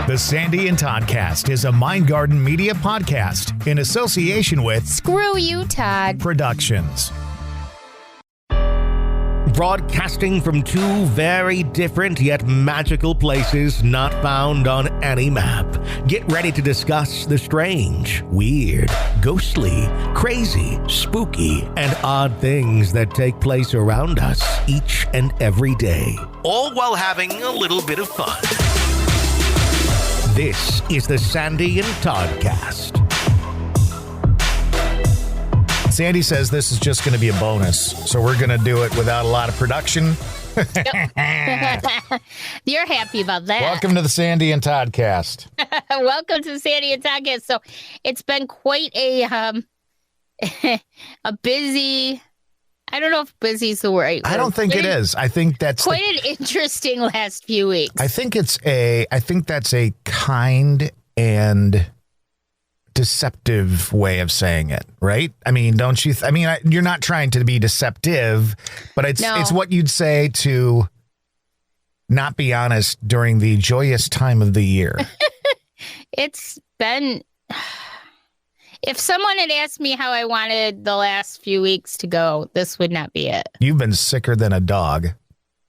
The Sandy and Toddcast is a Mind Garden media podcast in association with Screw You, Todd Productions. Broadcasting from two very different yet magical places not found on any map. Get ready to discuss the strange, weird, ghostly, crazy, spooky, and odd things that take place around us each and every day. All while having a little bit of fun. This is the Sandy and Toddcast. Sandy says this is just going to be a bonus, so we're going to do it without a lot of production. You're happy about that. Welcome to the Sandy and Toddcast. Welcome to Sandy and Toddcast. So it's been quite a a busy. I don't know if busy is the word. I don't think it is. I think that's quite an interesting last few weeks. I think that's a kind and deceptive way of saying it, right? I mean, don't you? You're not trying to be deceptive, but it's what you'd say to not be honest during the joyous time of the year. It's been. If someone had asked me how I wanted the last few weeks to go, this would not be it. You've been sicker than a dog.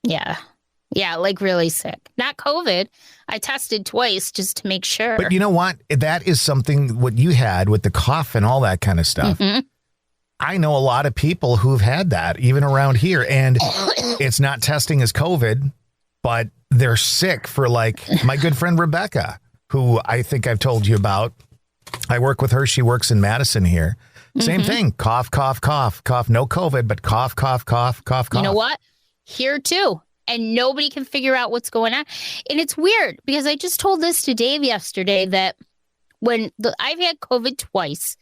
Yeah, like really sick. Not COVID. I tested twice just to make sure. But you know what? That is something what you had with the cough and all that kind of stuff. Mm-hmm. I know a lot of people who've had that, even around here, and it's not testing as COVID, but they're sick for, like, my good friend Rebecca, who I think I've told you about. I work with her. She works in Madison here. Same thing. Cough, cough, cough, cough. No COVID, but cough, cough, cough, cough, cough. You know what? Here too. And nobody can figure out what's going on. And it's weird because I just told this to Dave yesterday that I've had COVID twice.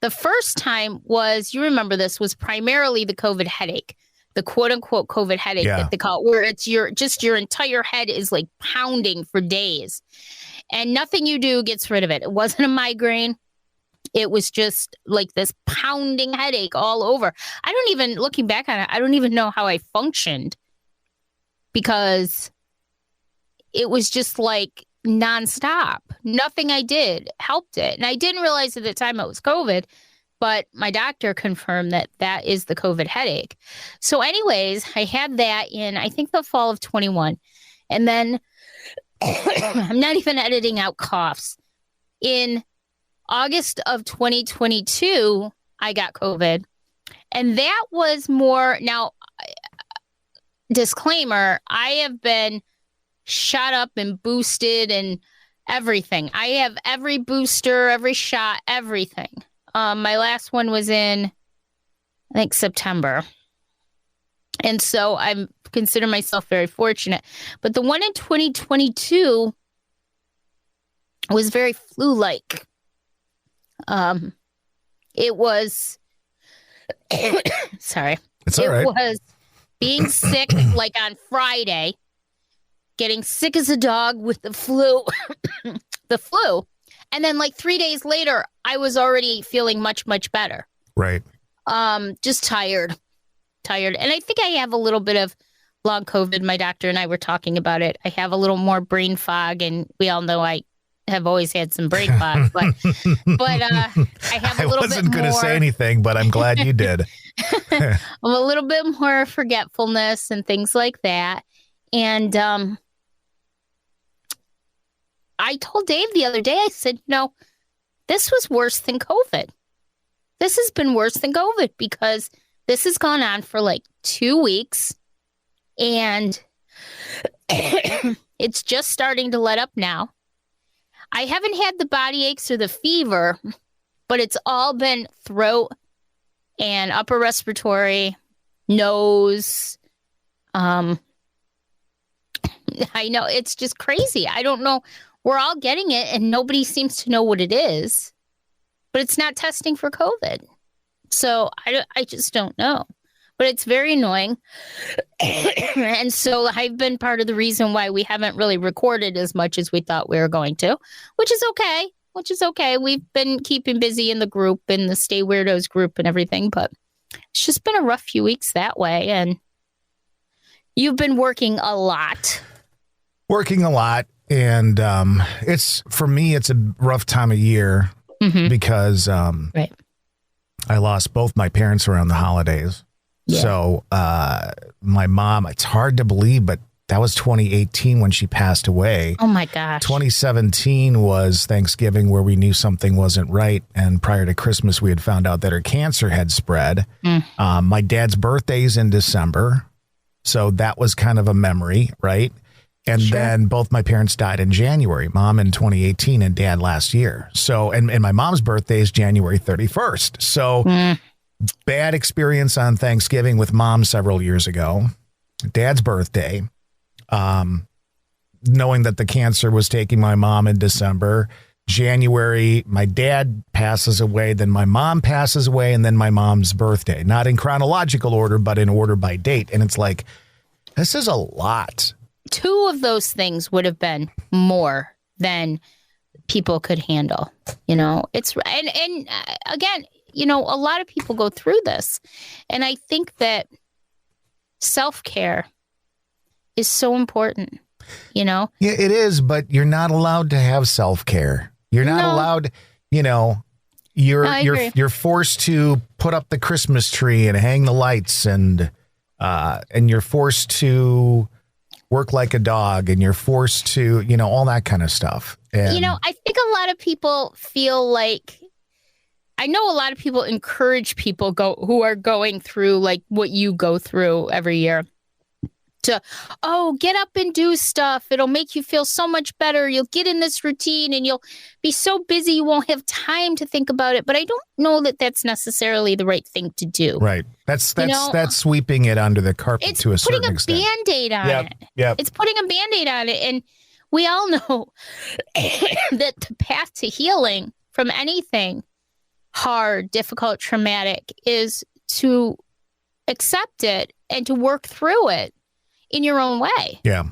The first time was, you remember this, was primarily the COVID headache, the quote unquote COVID headache that they call it, where it's your entire head is like pounding for days. And nothing you do gets rid of it. It wasn't a migraine. It was just like this pounding headache all over. Looking back on it, I don't even know how I functioned because it was just like nonstop. Nothing I did helped it. And I didn't realize at the time it was COVID, but my doctor confirmed that is the COVID headache. So anyways, I had that in, I think, the fall of 21. And then I'm not even editing out coughs. In August of 2022, I got COVID. And that was more, now, disclaimer, I have been shot up and boosted and everything. I have every booster, every shot, everything. My last one was in, I think, September. And so I consider myself very fortunate. But the one in 2022 was very flu-like. It was, sorry. It's all right. It was being sick like on Friday, getting sick as a dog with the flu, And then like 3 days later, I was already feeling much, much better. Right. Just tired. And I think I have a little bit of long COVID. My doctor and I were talking about it. I have a little more brain fog, and we all know I have always had some brain fog, but I have a little bit more. I wasn't going to say anything, but I'm glad you did. I'm a little bit more forgetfulness and things like that. And I told Dave the other day, I said, no, this was worse than COVID. This has been worse than COVID because this has gone on for like 2 weeks and it's just starting to let up now. I haven't had the body aches or the fever, but it's all been throat and upper respiratory, nose. I know, it's just crazy. I don't know. We're all getting it and nobody seems to know what it is, but it's not testing for COVID. So I just don't know. But it's very annoying. And so I've been part of the reason why we haven't really recorded as much as we thought we were going to, which is okay. We've been keeping busy in the group, in the Stay Weirdos group and everything, but it's just been a rough few weeks that way. And you've been working a lot. And for me, it's a rough time of year because Right. I lost both my parents around the holidays. Yeah. So my mom, it's hard to believe, but that was 2018 when she passed away. Oh my gosh. 2017 was Thanksgiving where we knew something wasn't right. And prior to Christmas, we had found out that her cancer had spread. My dad's birthday's in December. So that was kind of a memory, right? And then both my parents died in January, mom in 2018 and dad last year. So, and my mom's birthday is January 31st. So bad experience on Thanksgiving with mom several years ago. Dad's birthday, knowing that the cancer was taking my mom in December. January, my dad passes away, then my mom passes away, and then my mom's birthday. Not in chronological order, but in order by date. And it's like, this is a lot. 2 of those things would have been more than people could handle. It's and again, a lot of people go through this. And I think that self-care is so important, Yeah, it is, but you're not allowed to have self-care. You're not allowed, you're forced to put up the Christmas tree and hang the lights and you're forced to work like a dog and you're forced to, all that kind of stuff. And, I think a lot of people feel like, I know a lot of people encourage people who are going through like what you go through every year to, get up and do stuff. It'll make you feel so much better. You'll get in this routine and you'll be so busy you won't have time to think about it. But I don't know that that's necessarily the right thing to do. Right. That's sweeping it under the carpet to a certain extent. It's putting a Band-Aid on it. Yep. It's putting a Band-Aid on it. And we all know that the path to healing from anything hard, difficult, traumatic is to accept it and to work through it in your own way. Yeah.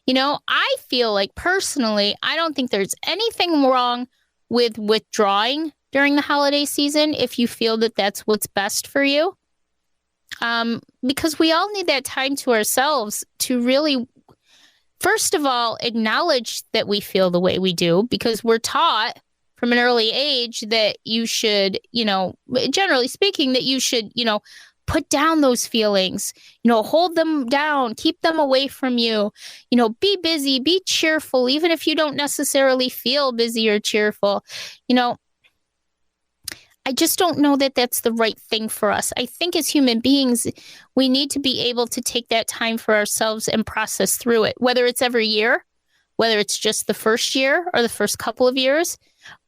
I feel like personally, I don't think there's anything wrong with withdrawing during the holiday season if you feel that that's what's best for you. Because we all need that time to ourselves to really, first of all, acknowledge that we feel the way we do, because we're taught from an early age that you should, generally speaking, that you should, put down those feelings, hold them down, keep them away from you, be busy, be cheerful, even if you don't necessarily feel busy or cheerful. I just don't know that that's the right thing for us. I think as human beings, we need to be able to take that time for ourselves and process through it, whether it's every year, whether it's just the first year or the first couple of years,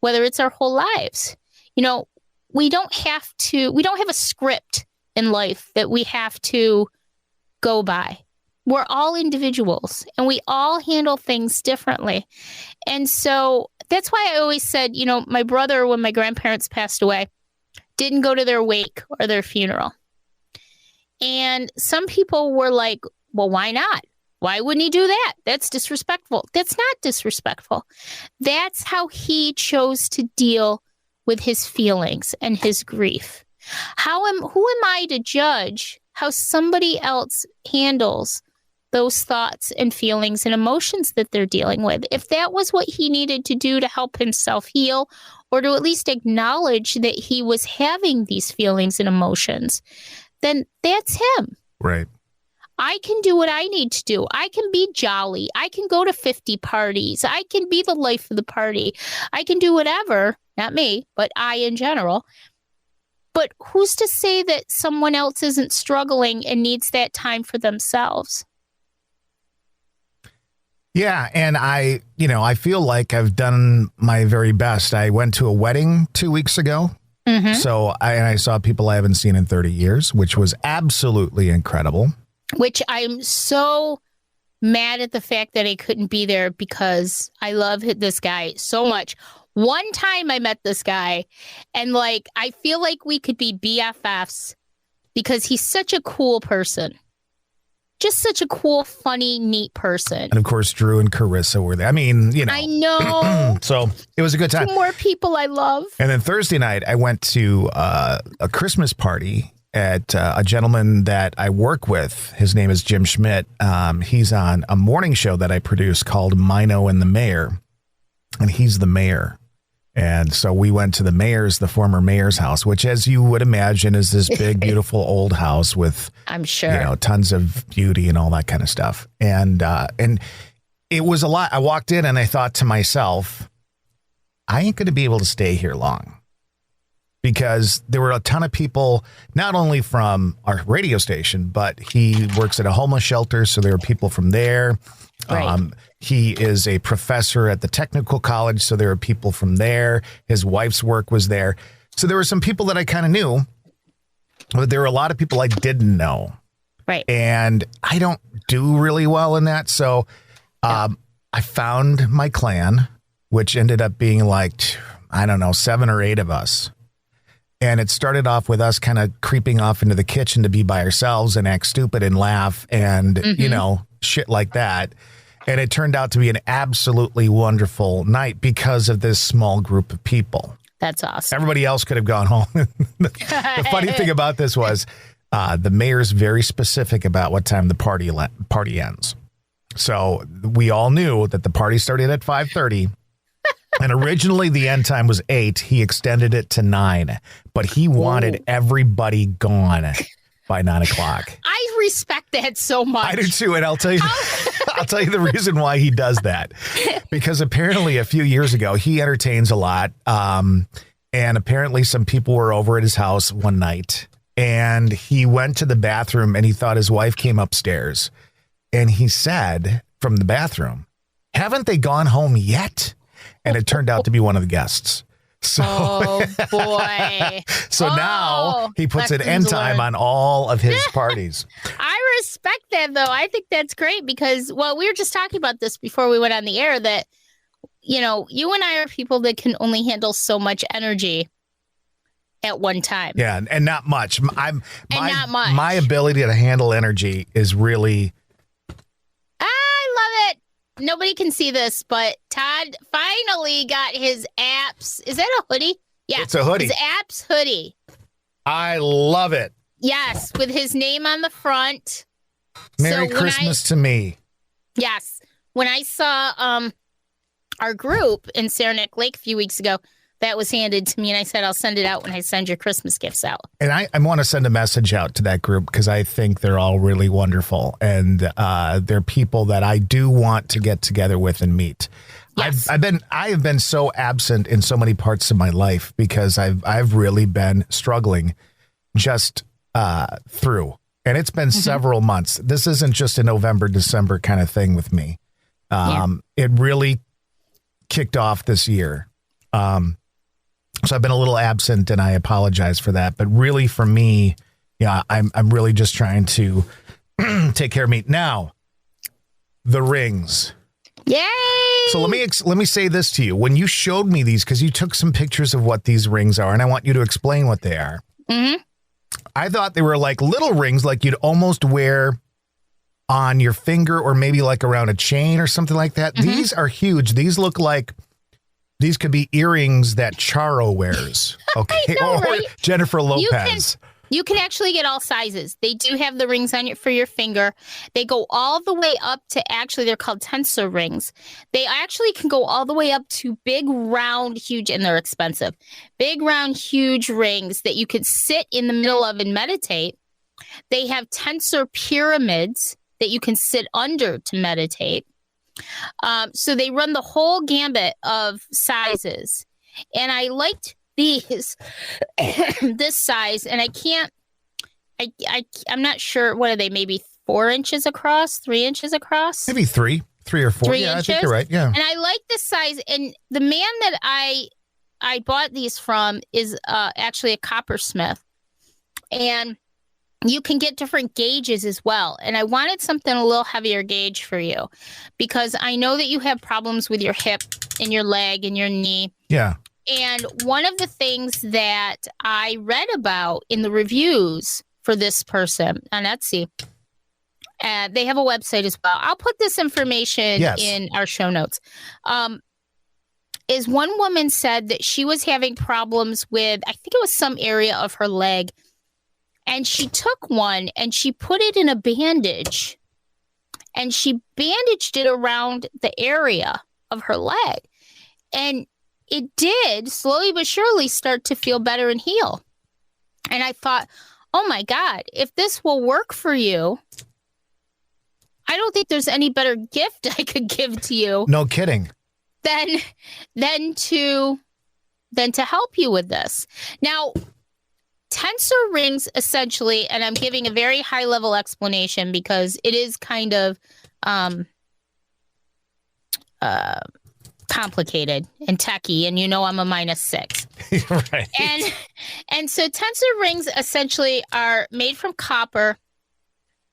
whether it's our whole lives. We don't have a script in life that we have to go by. We're all individuals and we all handle things differently. And so that's why I always said, my brother, when my grandparents passed away, didn't go to their wake or their funeral. And some people were like, well, why not? Why wouldn't he do that? That's disrespectful. That's not disrespectful. That's how he chose to deal with his feelings and his grief. Who am I to judge how somebody else handles those thoughts and feelings and emotions that they're dealing with? If that was what he needed to do to help himself heal, or to at least acknowledge that he was having these feelings and emotions, then that's him. Right. I can do what I need to do. I can be jolly. I can go to 50 parties. I can be the life of the party. I can do whatever, not me, but I in general. But who's to say that someone else isn't struggling and needs that time for themselves? Yeah. And I feel like I've done my very best. I went to a wedding 2 weeks ago. Mm-hmm. So I saw people I haven't seen in 30 years, which was absolutely incredible. Which I'm so mad at the fact that I couldn't be there because I love this guy so much. One time I met this guy and I feel like we could be BFFs because he's such a cool person. Just such a cool, funny, neat person. And of course, Drew and Carissa were there. I mean, I know. So it was a good time. 2 more people I love. And then Thursday night, I went to a Christmas party at a gentleman that I work with. His name is Jim Schmidt. He's on a morning show that I produce called Mino and the Mayor, and he's the mayor. And so we went to the former mayor's house, which, as you would imagine, is this big, beautiful old house with, I'm sure, tons of beauty and all that kind of stuff. And it was a lot. I walked in and I thought to myself, I ain't going to be able to stay here long. Because there were a ton of people, not only from our radio station, but he works at a homeless shelter. So there were people from there. Right. He is a professor at the technical college. So there were people from there. His wife's work was there. So there were some people that I kind of knew, but there were a lot of people I didn't know. Right. And I don't do really well in that. So I found my clan, which ended up being like, I don't know, 7 or 8 of us. And it started off with us kind of creeping off into the kitchen to be by ourselves and act stupid and laugh and, shit like that. And it turned out to be an absolutely wonderful night because of this small group of people. That's awesome. Everybody else could have gone home. The funny thing about this was the mayor's very specific about what time the party ends. So we all knew that the party started at 5:30. And originally the end time was 8. He extended it to 9, but he wanted everybody gone by 9 o'clock. I respect that so much. I do too. And I'll tell you, the reason why he does that, because apparently a few years ago, he entertains a lot. And apparently some people were over at his house one night and he went to the bathroom and he thought his wife came upstairs and he said from the bathroom, "Haven't they gone home yet?" And it turned out to be one of the guests. So, oh, boy. Now he puts an end time on all of his parties. I respect that, though. I think that's great because, we were just talking about this before we went on the air that, you and I are people that can only handle so much energy at one time. Yeah, and not much. Not much. My ability to handle energy is really... I love it. Nobody can see this, but Todd finally got his apps. Is that a hoodie? Yeah. It's a hoodie. His apps hoodie. I love it. Yes, with his name on the front. Merry Christmas to me. Yes. When I saw our group in Saranac Lake a few weeks ago, that was handed to me, and I said, I'll send it out when I send your Christmas gifts out. And I want to send a message out to that group because I think they're all really wonderful, and they're people that I do want to get together with and meet. Yes. I have been so absent in so many parts of my life because I've really been struggling just through, and it's been several months. This isn't just a November, December kind of thing with me. It really kicked off this year. So I've been a little absent and I apologize for that. But really for me, I'm really just trying to take care of me. Now, the rings. Yay! So let me say this to you. When you showed me these, because you took some pictures of what these rings are, and I want you to explain what they are. Mm-hmm. I thought they were like little rings like you'd almost wear on your finger or maybe like around a chain or something like that. Mm-hmm. These are huge. These look like these could be earrings that Charo wears, okay, I know, or right? Jennifer Lopez. You can actually get all sizes. They do have the rings on for your finger. They go all the way up to they're called tensor rings. They actually can go all the way up to big, round, huge, and they're expensive. Big, round, huge rings that you could sit in the middle of and meditate. They have tensor pyramids that you can sit under to meditate. So they run the whole gambit of sizes. And I liked these, this size, and I'm not sure, what are they, maybe 4 inches across, 3 inches across? Maybe three or four. 3 yeah, inches? I think you're right. Yeah. And I like this size. And the man that I bought these from is actually a coppersmith. And you can get different gauges as well. And I wanted something a little heavier gauge for you because I know that you have problems with your hip and your leg and your knee. Yeah. And one of the things that I read about in the reviews for this person on Etsy, they have a website as well. I'll put this information in our show notes. Is one woman said that she was having problems with, I think it was some area of her leg. And she took one and she put it in a bandage. And she bandaged it around the area of her leg. And it did slowly but surely start to feel better and heal. And I thought, oh my God, if this will work for you, I don't think there's any better gift I could give to you. No kidding. Than to help you with this. Now, tensor rings essentially, and I'm giving a very high level explanation because it is kind of complicated and techy, and I'm a -6. Right. And so tensor rings essentially are made from copper,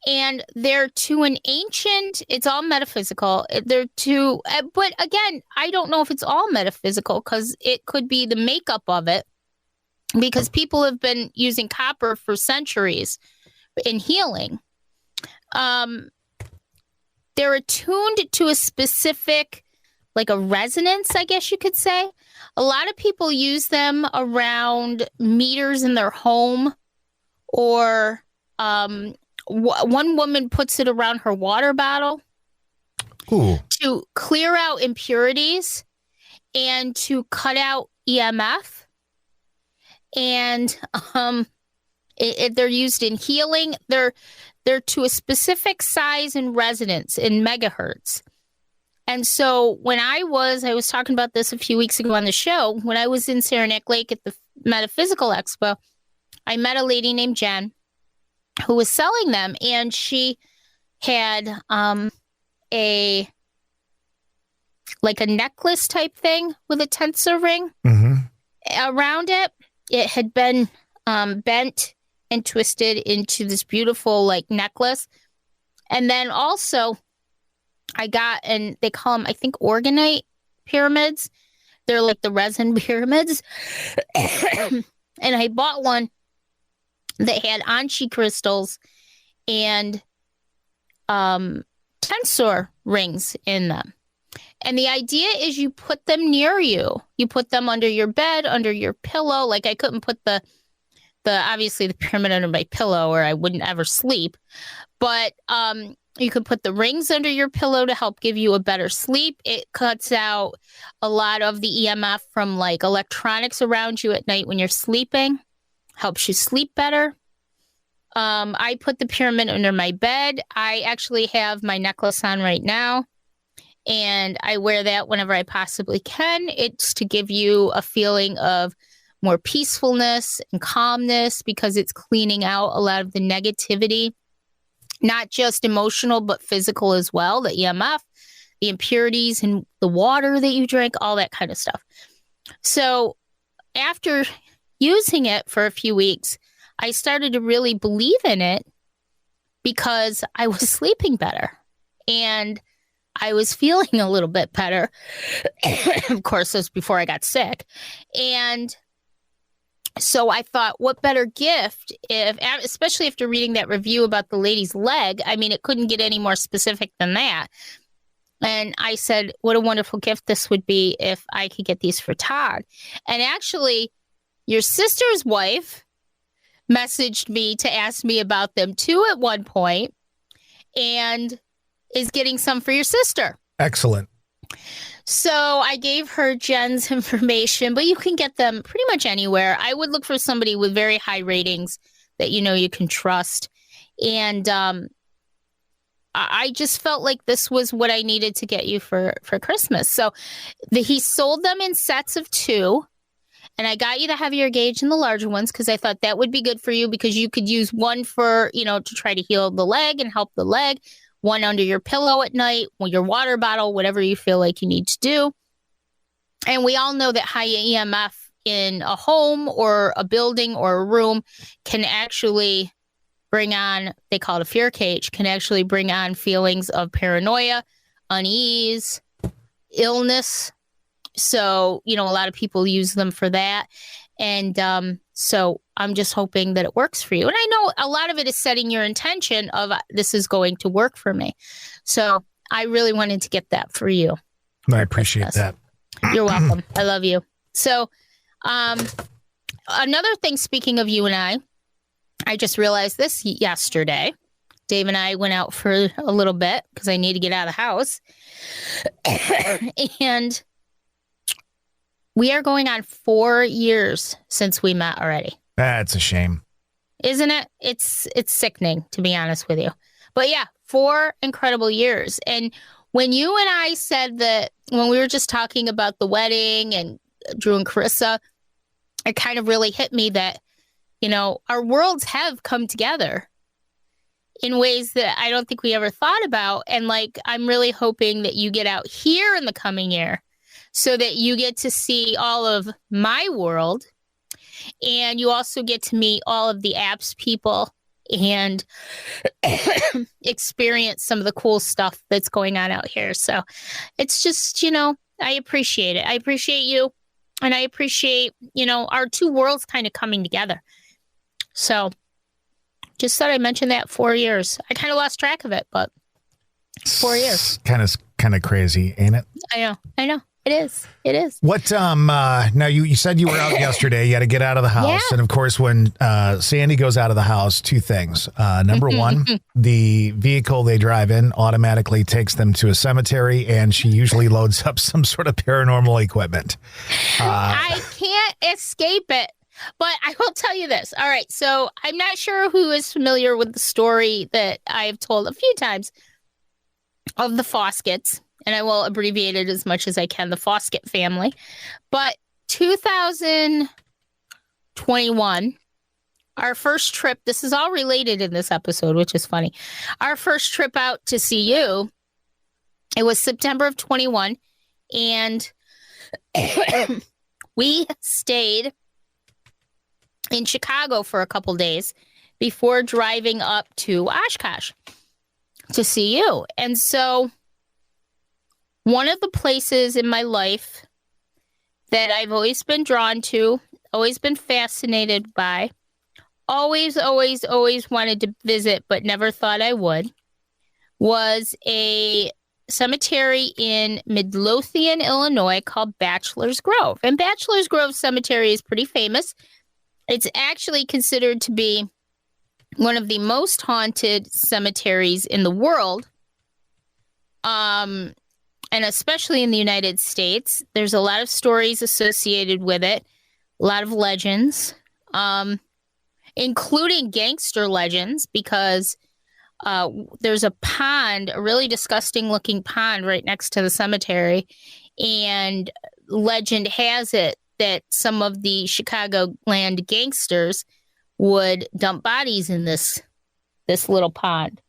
and they're to an ancient, it's all metaphysical. They're to, but again, I don't know if it's all metaphysical because it could be the makeup of it, because people have been using copper for centuries in healing. They're attuned to a specific, like a resonance, I guess you could say. A lot of people use them around meters in their home, or one woman puts it around her water bottle. Ooh. To clear out impurities and to cut out EMF. And they're used in healing. They're to a specific size and resonance in megahertz. And so when I was talking about this a few weeks ago on the show, when I was in Saranac Lake at the Metaphysical Expo, I met a lady named Jen who was selling them, and she had a necklace type thing with a tensor ring around it. It had been bent and twisted into this beautiful necklace. And then also I got, and they call them, I think, organite pyramids. They're like the resin pyramids. And I bought one that had Anchi crystals and tensor rings in them. And the idea is you put them near you. You put them under your bed, under your pillow. Like I couldn't put the obviously the pyramid under my pillow or I wouldn't ever sleep. But you could put the rings under your pillow to help give you a better sleep. It cuts out a lot of the EMF from electronics around you at night when you're sleeping. Helps you sleep better. I put the pyramid under my bed. I actually have my necklace on right now, and I wear that whenever I possibly can. It's to give you a feeling of more peacefulness and calmness because it's cleaning out a lot of the negativity, not just emotional, but physical as well, the EMF, the impurities in the water that you drink, all that kind of stuff. So after using it for a few weeks, I started to really believe in it because I was sleeping better and I was feeling a little bit better. Of course, this was before I got sick. And so I thought, what better gift, especially after reading that review about the lady's leg. I mean, it couldn't get any more specific than that. And I said, what a wonderful gift this would be if I could get these for Todd. And actually, your sister's wife messaged me to ask me about them too at one point and is getting some for your sister. Excellent. So I gave her Jen's information, but you can get them pretty much anywhere. I would look for somebody with very high ratings that you can trust. And I just felt like this was what I needed to get you for Christmas. So he sold them in sets of 2. And I got you the heavier gauge and the larger ones because I thought that would be good for you because you could use one for, to try to heal the leg and help the leg, one under your pillow at night, your water bottle, whatever you feel like you need to do. And we all know that high EMF in a home or a building or a room can actually bring on, they call it a fear cage, can actually bring on feelings of paranoia, unease, illness. So, a lot of people use them for that. And so I'm just hoping that it works for you. And I know a lot of it is setting your intention of this is going to work for me. So I really wanted to get that for you. I appreciate that. You're welcome. I love you. So another thing, speaking of you and I, I just realized this yesterday. Dave and I went out for a little bit because I need to get out of the house. And we are going on 4 years since we met already. That's a shame. Isn't it? It's sickening, to be honest with you. But yeah, 4 incredible years. And when you and I said that, when we were just talking about the wedding and Drew and Carissa, it kind of really hit me that, you know, our worlds have come together in ways that I don't think we ever thought about. And like, I'm really hoping that you get out here in the coming year so that you get to see all of my world. And you also get to meet all of the apps people and experience some of the cool stuff that's going on out here. So it's just, you know, I appreciate it. I appreciate you. And I appreciate, you know, our two worlds kind of coming together. So just thought I'd mention that 4 years. I kind of lost track of it, but 4 years. Kind of crazy, ain't it? I know. It is. What, now you said you were out yesterday. You had to get out of the house. Yeah. And of course, when Sandy goes out of the house, 2 things. Number one, the vehicle they drive in automatically takes them to a cemetery, and she usually loads up some sort of paranormal equipment. I can't escape it. But I will tell you this. All right. So I'm not sure who is familiar with the story that I've told a few times of the Foskets. And I will abbreviate it as much as I can, the Foskett family. But 2021, our first trip, this is all related in this episode, which is funny. Our first trip out to see you, it was September of 21. And we stayed in Chicago for a couple days before driving up to Oshkosh to see you. And so one of the places in my life that I've always been drawn to, always been fascinated by, always wanted to visit, but never thought I would, was a cemetery in Midlothian, Illinois called Bachelor's Grove. And Bachelor's Grove Cemetery is pretty famous. It's actually considered to be one of the most haunted cemeteries in the world. And especially in the United States, there's a lot of stories associated with it, a lot of legends, including gangster legends, because there's a pond, a really disgusting looking pond right next to the cemetery. And legend has it that some of the Chicagoland gangsters would dump bodies in this little pond.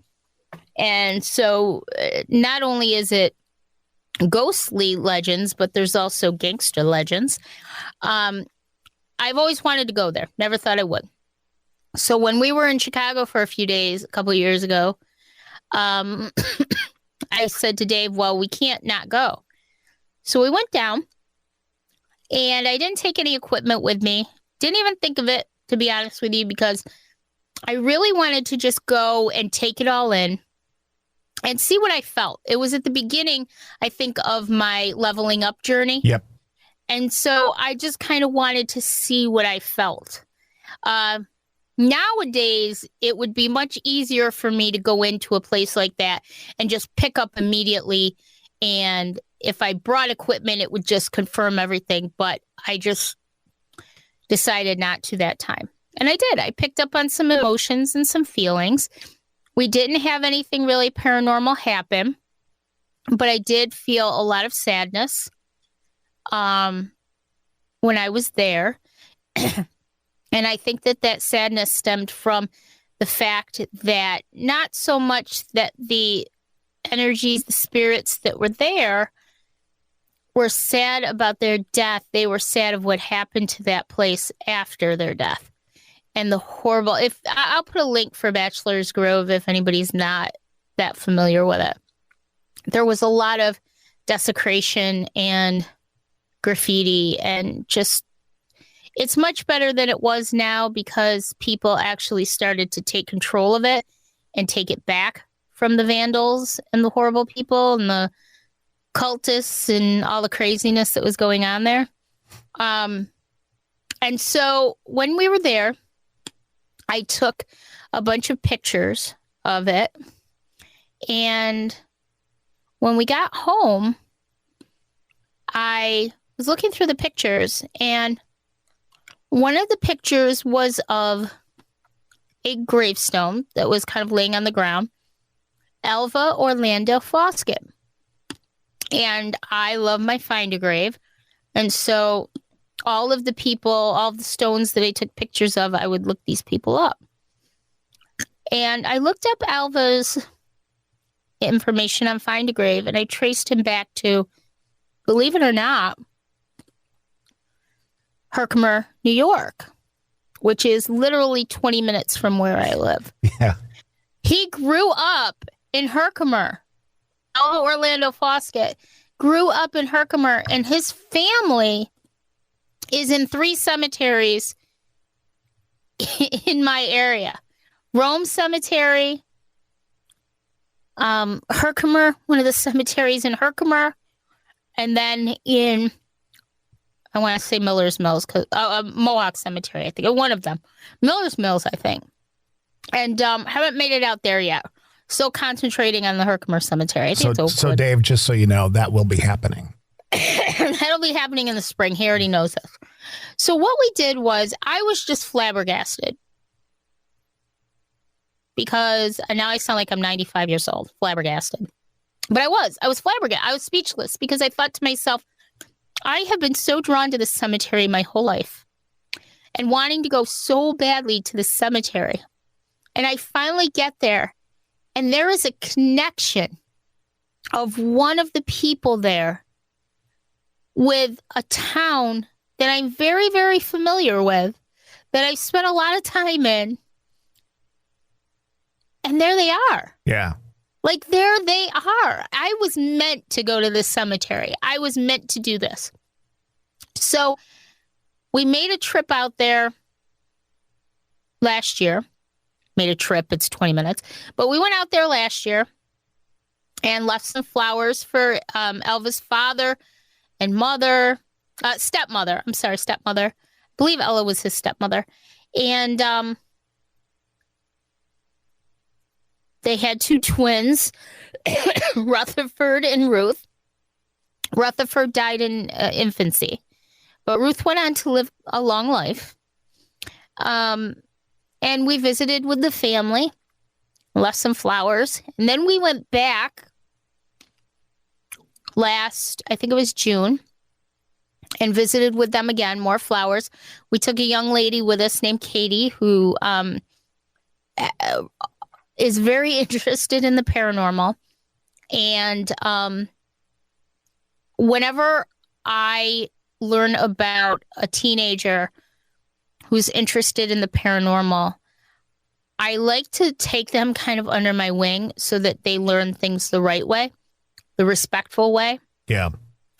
And so not only is it ghostly legends, but there's also gangster legends. I've always wanted to go there. Never thought I would. So when we were in Chicago for a few days, a couple of years ago, I said to Dave, well, we can't not go. So we went down, and I didn't take any equipment with me. Didn't even think of it, to be honest with you, because I really wanted to just go and take it all in and see what I felt. It was at the beginning, I think, of my leveling up journey. Yep. And so I just kind of wanted to see what I felt. Nowadays, it would be much easier for me to go into a place like that and just pick up immediately. And if I brought equipment, it would just confirm everything. But I just decided not to that time. And I did. I picked up on some emotions and some feelings. We didn't have anything really paranormal happen, but I did feel a lot of sadness when I was there. And I think that sadness stemmed from the fact that not so much that the energies, the spirits that were there were sad about their death. They were sad of what happened to that place after their death. And the horrible, I'll put a link for Bachelor's Grove if anybody's not that familiar with it. There was a lot of desecration and graffiti, and just, it's much better than it was now because people actually started to take control of it and take it back from the vandals and the horrible people and the cultists and all the craziness that was going on there. And so when we were there, I took a bunch of pictures of it. And when we got home, I was looking through the pictures, and one of the pictures was of a gravestone that was kind of laying on the ground, Alva Orlando Foskett. And I love my Find a Grave. And so all of the people, all the stones that I took pictures of, I would look these people up. And I looked up Alva's information on Find a Grave, and I traced him back to, believe it or not, Herkimer, New York, which is literally 20 minutes from where I live. Yeah. He grew up in Herkimer. Alva Orlando Foskett grew up in Herkimer, and his family is in 3 cemeteries in my area. Rome Cemetery, Herkimer, one of the cemeteries in Herkimer, and then in, I want to say Miller's Mills, Mohawk Cemetery, I think, one of them. Miller's Mills, I think. And haven't made it out there yet. Still concentrating on the Herkimer Cemetery. I think so Dave, just so you know, that will be happening. That'll be happening in the spring. He already knows this. So what we did was, I was just flabbergasted. Because now I sound like I'm 95 years old, flabbergasted. But I was flabbergasted. I was speechless because I thought to myself, I have been so drawn to this cemetery my whole life and wanting to go so badly to the cemetery. And I finally get there, and there is a connection of one of the people there with a town that I'm very, very familiar with, that I've spent a lot of time in. And there they are. Yeah. Like, there they are. I was meant to go to this cemetery. I was meant to do this. So we made a trip out there last year. Made a trip. It's 20 minutes. But we went out there last year and left some flowers for Elva's father and mother. Stepmother. I'm sorry, stepmother. I believe Ella was his stepmother. And they had 2 twins, Rutherford and Ruth. Rutherford died in infancy, but Ruth went on to live a long life. And we visited with the family, left some flowers, and then we went back last, I think it was June, and visited with them again, more flowers. We took a young lady with us named Katie, who is very interested in the paranormal. And whenever I learn about a teenager who's interested in the paranormal, I like to take them kind of under my wing so that they learn things the right way, the respectful way. Yeah.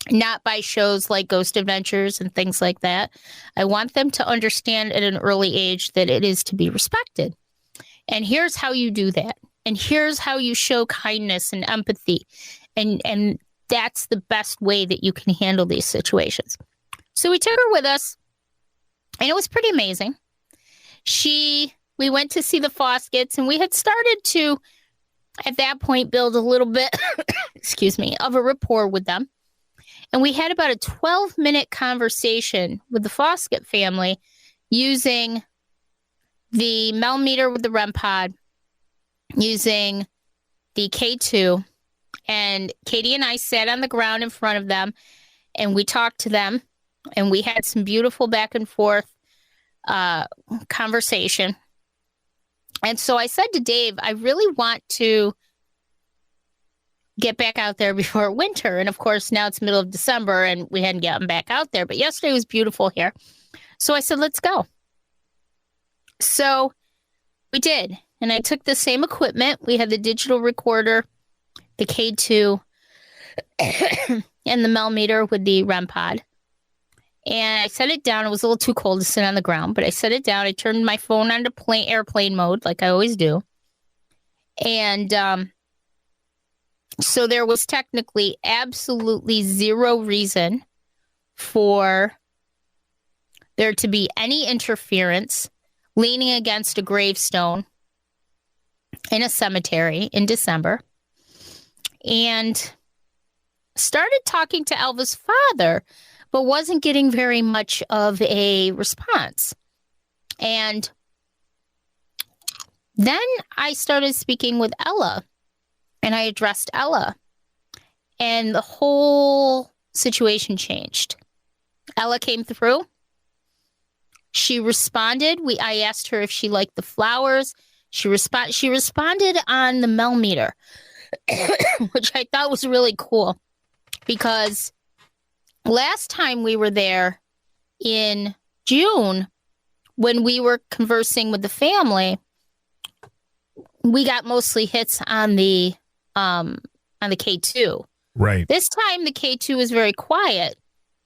Not by shows like Ghost Adventures and things like that. I want them to understand at an early age that it is to be respected. And here's how you do that. And here's how you show kindness and empathy. And that's the best way that you can handle these situations. So we took her with us, and it was pretty amazing. We went to see the Fosketts, and we had started to, at that point, build a little bit, excuse me, of a rapport with them. And we had about a 12-minute conversation with the Foskett family using the millimeter with the REM pod, using the K2, and Katie and I sat on the ground in front of them, and we talked to them, and we had some beautiful back and forth conversation. And so I said to Dave, I really want to get back out there before winter. And of course, now it's middle of December, and we hadn't gotten back out there, but yesterday was beautiful here. So I said, let's go. So we did. And I took the same equipment. We had the digital recorder, the K2, and the millimeter with the REM pod. And I set it down. It was a little too cold to sit on the ground, but I set it down. I turned my phone onto airplane mode, like I always do. And so there was technically absolutely zero reason for there to be any interference, leaning against a gravestone in a cemetery in December and started talking to Alva's father, but wasn't getting very much of a response. And then I started speaking with Ella, and I addressed Ella, and the whole situation changed. Ella came through. She responded. I asked her if she liked the flowers. She responded on the millimeter, which I thought was really cool, because last time we were there in June, when we were conversing with the family, we got mostly hits on the K2. Right. This time the K2 was very quiet.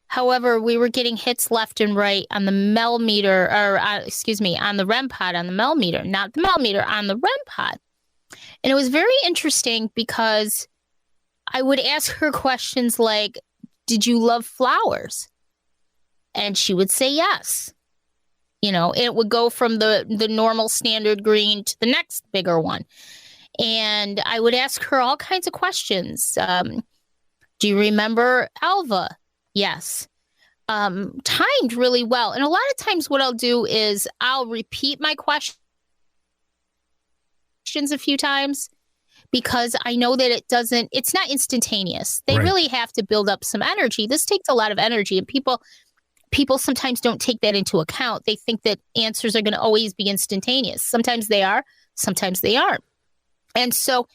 However, we were getting hits left and right on the millimeter, on the REM pod, on the millimeter, not the millimeter, on the REM pod. And it was very interesting because I would ask her questions like, did you love flowers? And she would say yes. You know, it would go from the normal standard green to the next bigger one. And I would ask her all kinds of questions. Do you remember Alva? Yes. Timed really well. And a lot of times what I'll do is I'll repeat my questions a few times, because I know that it's not instantaneous. They Right. really have to build up some energy. This takes a lot of energy, and people sometimes don't take that into account. They think that answers are going to always be instantaneous. Sometimes they are, sometimes they aren't. And so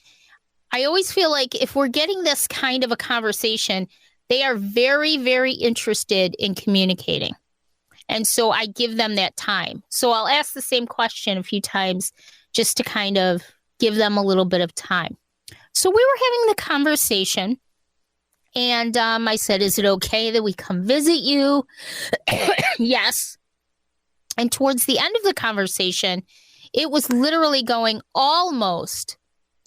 I always feel like if we're getting this kind of a conversation, they are very, very interested in communicating. And so I give them that time. So I'll ask the same question a few times just to kind of give them a little bit of time. So we were having the conversation, and I said, is it okay that we come visit you? Yes. And towards the end of the conversation, it was literally going almost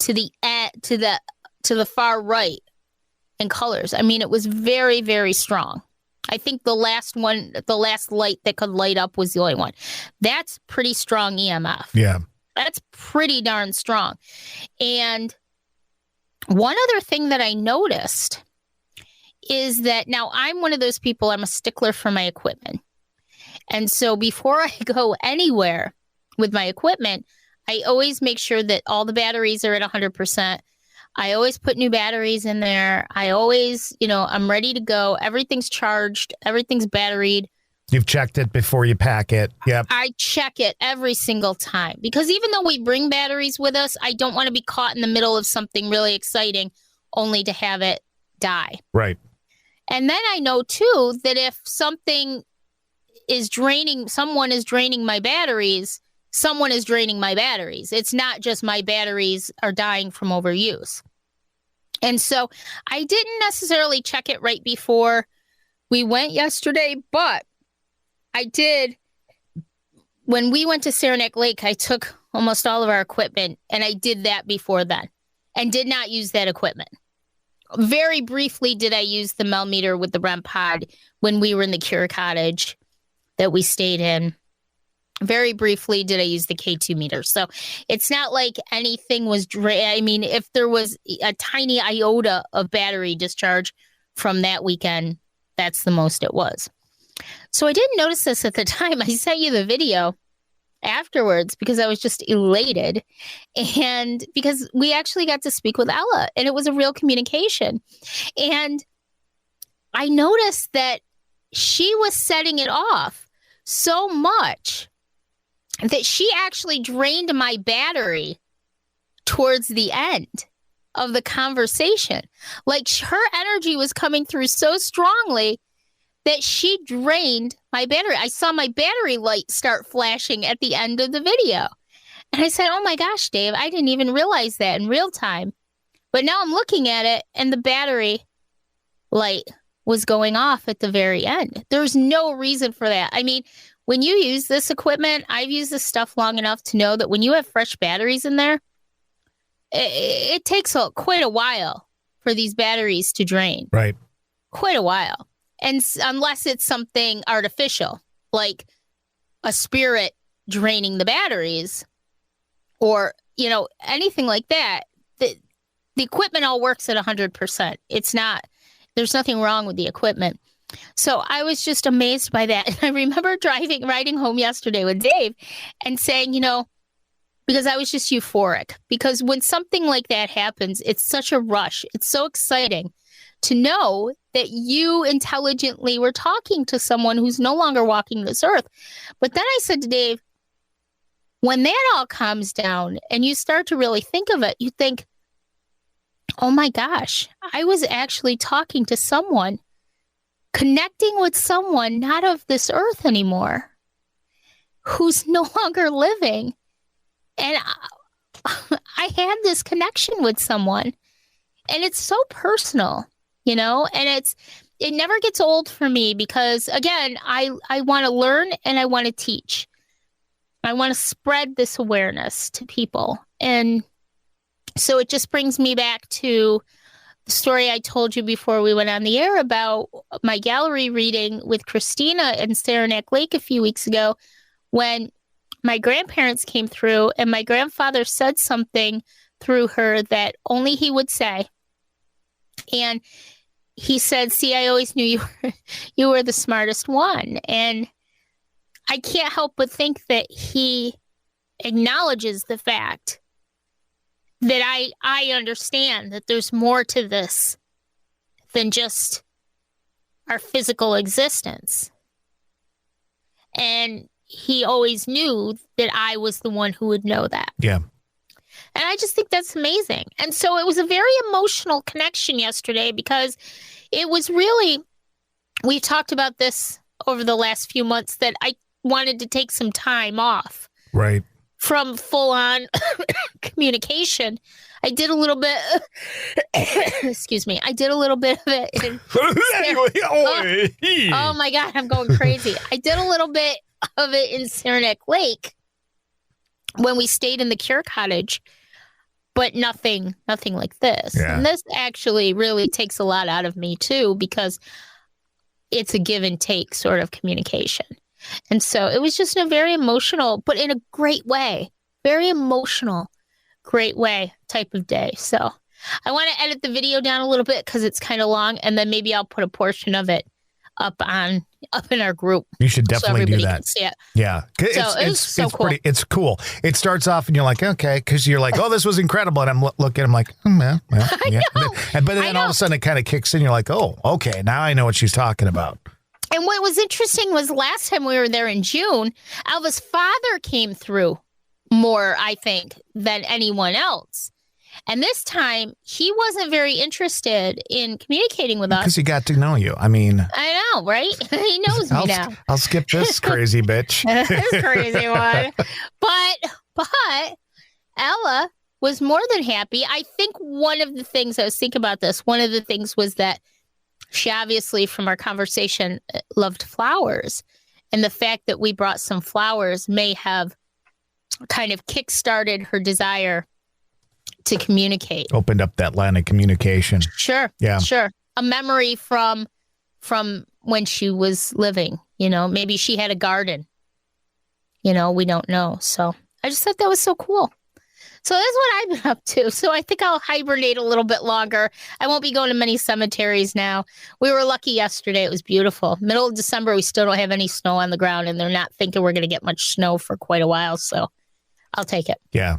to the far right in colors. I mean, it was very, very strong. I think the last light that could light up was the only one. That's pretty strong EMF. Yeah. That's pretty darn strong. And one other thing that I noticed is that now I'm one of those people, I'm a stickler for my equipment. And so before I go anywhere with my equipment, I always make sure that all the batteries are at 100%. I always put new batteries in there. I always, I'm ready to go. Everything's charged. Everything's batteried. You've checked it before you pack it. Yep. I check it every single time, because even though we bring batteries with us, I don't want to be caught in the middle of something really exciting only to have it die. Right. And then I know too that if someone is draining my batteries, someone is draining my batteries. It's not just my batteries are dying from overuse. And so I didn't necessarily check it right before we went yesterday, but I did. When we went to Saranac Lake, I took almost all of our equipment, and I did that before then and did not use that equipment. Very briefly did I use the millimeter with the REM pod when we were in the Cure Cottage that we stayed in. Very briefly did I use the K2 meter. So it's not like anything was if there was a tiny iota of battery discharge from that weekend, that's the most it was. So I didn't notice this at the time. I sent you the video afterwards because I was just elated, and because we actually got to speak with Ella, and it was a real communication. And I noticed that she was setting it off so much that she actually drained my battery towards the end of the conversation. Like, her energy was coming through so strongly that she drained my battery. I saw my battery light start flashing at the end of the video. And I said, oh my gosh, Dave, I didn't even realize that in real time. But now I'm looking at it, and the battery light was going off at the very end. There's no reason for that. I mean, when you use this equipment, I've used this stuff long enough to know that when you have fresh batteries in there, it takes quite a while for these batteries to drain. Right. Quite a while. And unless it's something artificial, like a spirit draining the batteries or, anything like that. The equipment all works at 100%. There's nothing wrong with the equipment. So I was just amazed by that. And I remember riding home yesterday with Dave and saying, because I was just euphoric. Because when something like that happens, it's such a rush. It's so exciting to know that you intelligently were talking to someone who's no longer walking this earth. But then I said to Dave, when that all comes down and you start to really think of it, you think, oh my gosh, I was actually talking to someone, connecting with someone not of this earth anymore, who's no longer living. And I had this connection with someone, and it's so personal, and it never gets old for me because, again, I want to learn and I want to teach. I want to spread this awareness to people. And so it just brings me back to the story I told you before we went on the air about my gallery reading with Christina in Saranac Lake a few weeks ago when my grandparents came through and my grandfather said something through her that only he would say. And he said, see, I always knew you were the smartest one. And I can't help but think that he acknowledges the fact that I understand that there's more to this than just our physical existence. And he always knew that I was the one who would know that. Yeah. And I just think that's amazing. And so it was a very emotional connection yesterday because it was really, we talked about this over the last few months that I wanted to take some time off. Right. From full-on communication. I did a little bit, excuse me, I did a little bit of it. Oh my God, I'm going crazy. I did a little bit of it in Saranac Lake when we stayed in the Cure Cottage, but nothing like this. Yeah. And this actually really takes a lot out of me too, because it's a give and take sort of communication. And so it was just a very emotional, but in a great way, very emotional, great way type of day. So I want to edit the video down a little bit because it's kind of long. And then maybe I'll put a portion of it up in our group. You should definitely do that. Can see it. Yeah. It's so cool. It's cool. It starts off and you're like, okay, because you're like, oh, this was incredible. And I'm looking, I'm like, yeah. But then all of a sudden it kind of kicks in. You're like, oh, okay, now I know what she's talking about. And what was interesting was last time we were there in June, Alva's father came through more, I think, than anyone else. And this time, he wasn't very interested in communicating with us. Because he got to know you. I mean... I know, right? He knows me now. I'll skip this crazy bitch. This crazy one. But Ella was more than happy. I think one of the things, I was thinking about this, one of the things was that she obviously, from our conversation, loved flowers. And the fact that we brought some flowers may have kind of kickstarted her desire to communicate. Opened up that line of communication. Sure. Yeah. Sure. A memory from when she was living. Maybe she had a garden. We don't know. So I just thought that was so cool. So that's what I've been up to. So I think I'll hibernate a little bit longer. I won't be going to many cemeteries now. We were lucky yesterday. It was beautiful. Middle of December, we still don't have any snow on the ground, and they're not thinking we're going to get much snow for quite a while. So I'll take it. Yeah.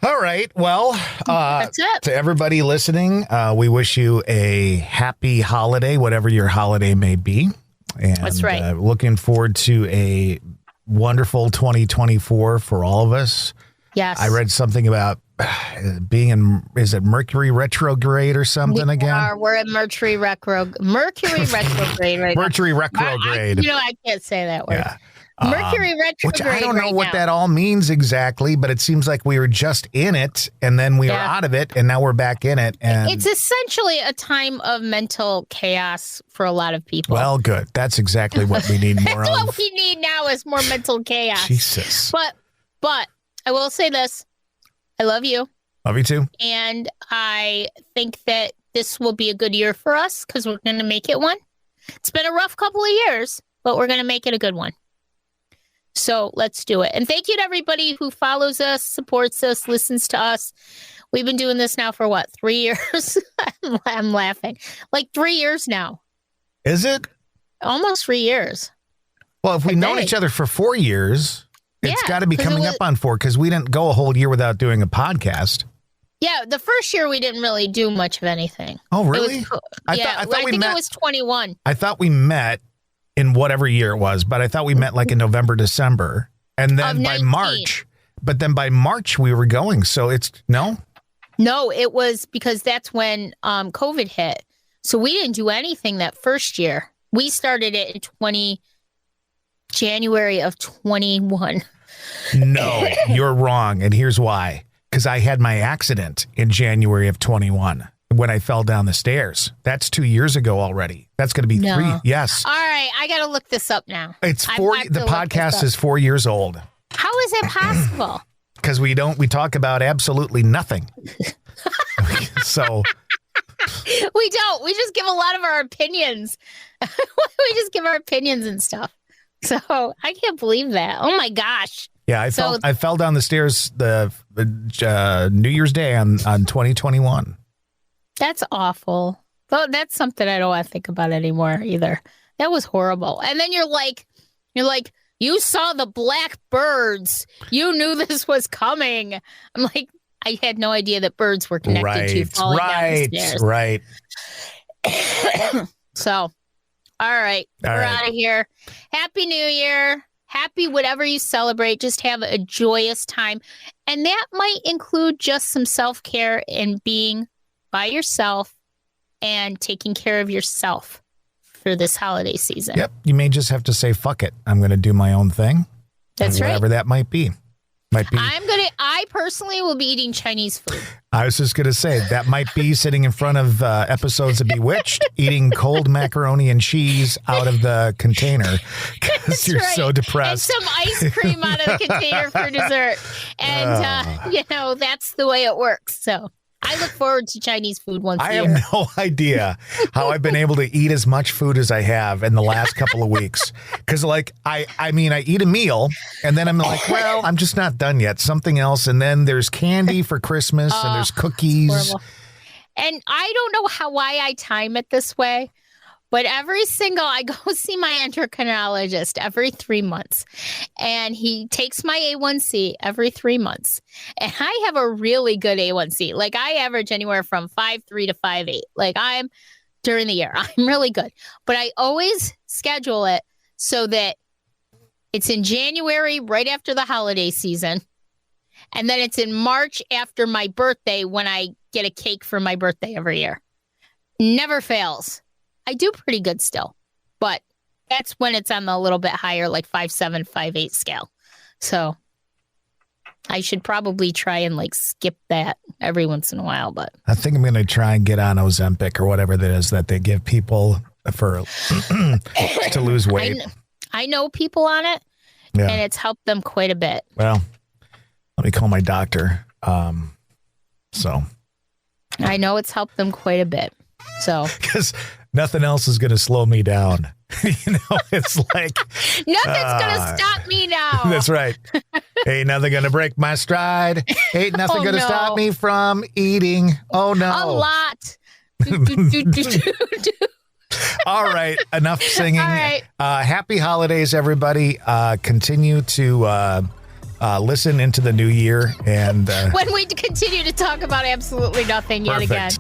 All right. Well, that's it. To everybody listening, we wish you a happy holiday, whatever your holiday may be. And that's right. Looking forward to a wonderful 2024 for all of us. Yes. I read something about being in, is it Mercury retrograde or something again? We're in Mercury retrograde right now. Mercury retrograde. I can't say that word. Yeah. Mercury retrograde. Which I don't know what that all means exactly, but it seems like we were just in it and then we were out of it and now we're back in it. And it's essentially a time of mental chaos for a lot of people. Well, good. That's exactly what we need more of. What we need now is more mental chaos. Jesus. But I will say this. I love you. Love you too. And I think that this will be a good year for us because we're going to make it one. It's been a rough couple of years, but we're going to make it a good one. So let's do it. And thank you to everybody who follows us, supports us, listens to us. We've been doing this now for what, 3 years? I'm laughing. Like 3 years now. Is it? Almost 3 years. Well, if we've known each other for 4 years, it's got to be coming up on 4 because we didn't go a whole year without doing a podcast. Yeah, the first year we didn't really do much of anything. Oh, really? I think it was 21. I thought we met in whatever year it was, but I thought we met like in November, December. And then by March, we were going. So it's, no? No, it was because that's when COVID hit. So we didn't do anything that first year. We started it in January of 21. No, you're wrong. And here's why. Because I had my accident in January of 21 when I fell down the stairs. That's 2 years ago already. That's going to be 3. Yes. All right. I got to look this up now. It's 4. The podcast is 4 years old. How is it possible? Because we talk about absolutely nothing. So we don't. We just give a lot of our opinions. We just give our opinions and stuff. So I can't believe that. Oh my gosh. Yeah, I fell down the stairs the New Year's Day on 2021. That's awful. Well, that's something I don't want to think about anymore either. That was horrible. And then you're like, you saw the black birds. You knew this was coming. I'm like, I had no idea that birds were connected to falling down the stairs. Right. So, all right. We're out of here. Happy New Year. Happy whatever you celebrate. Just have a joyous time. And that might include just some self-care and being by yourself and taking care of yourself for this holiday season. Yep. You may just have to say, fuck it. I'm going to do my own thing. That's right. Whatever that might be. I personally will be eating Chinese food. I was just going to say that might be sitting in front of episodes of Bewitched, eating cold macaroni and cheese out of the container because you're so depressed. And some ice cream out of the container for dessert. And, that's the way it works. So I look forward to Chinese food once a year. I have no idea how I've been able to eat as much food as I have in the last couple of weeks. Because, I eat a meal, and then I'm like, well, I'm just not done yet. Something else. And then there's candy for Christmas, and there's cookies. Horrible. And I don't know why I time it this way. But I go see my endocrinologist every 3 months. And he takes my A1C every 3 months. And I have a really good A1C. Like, I average anywhere from 5.3 to 5.8. During the year, I'm really good. But I always schedule it so that it's in January, right after the holiday season. And then it's in March after my birthday when I get a cake for my birthday every year. Never fails. I do pretty good still, but that's when it's on the little bit higher, like 5.7, 5.8 scale. So I should probably try and skip that every once in a while. But I think I'm going to try and get on Ozempic or whatever that is that they give people for to lose weight. I know people on it, and it's helped them quite a bit. Well, let me call my doctor. So I know it's helped them quite a bit. So because nothing else is going to slow me down. It's like nothing's going to stop me now. That's right. Ain't nothing going to break my stride. Ain't nothing going to stop me from eating. Oh no, a lot. All right, enough singing. All right. Happy holidays, everybody. Continue to listen into the new year, and when we continue to talk about absolutely nothing yet again.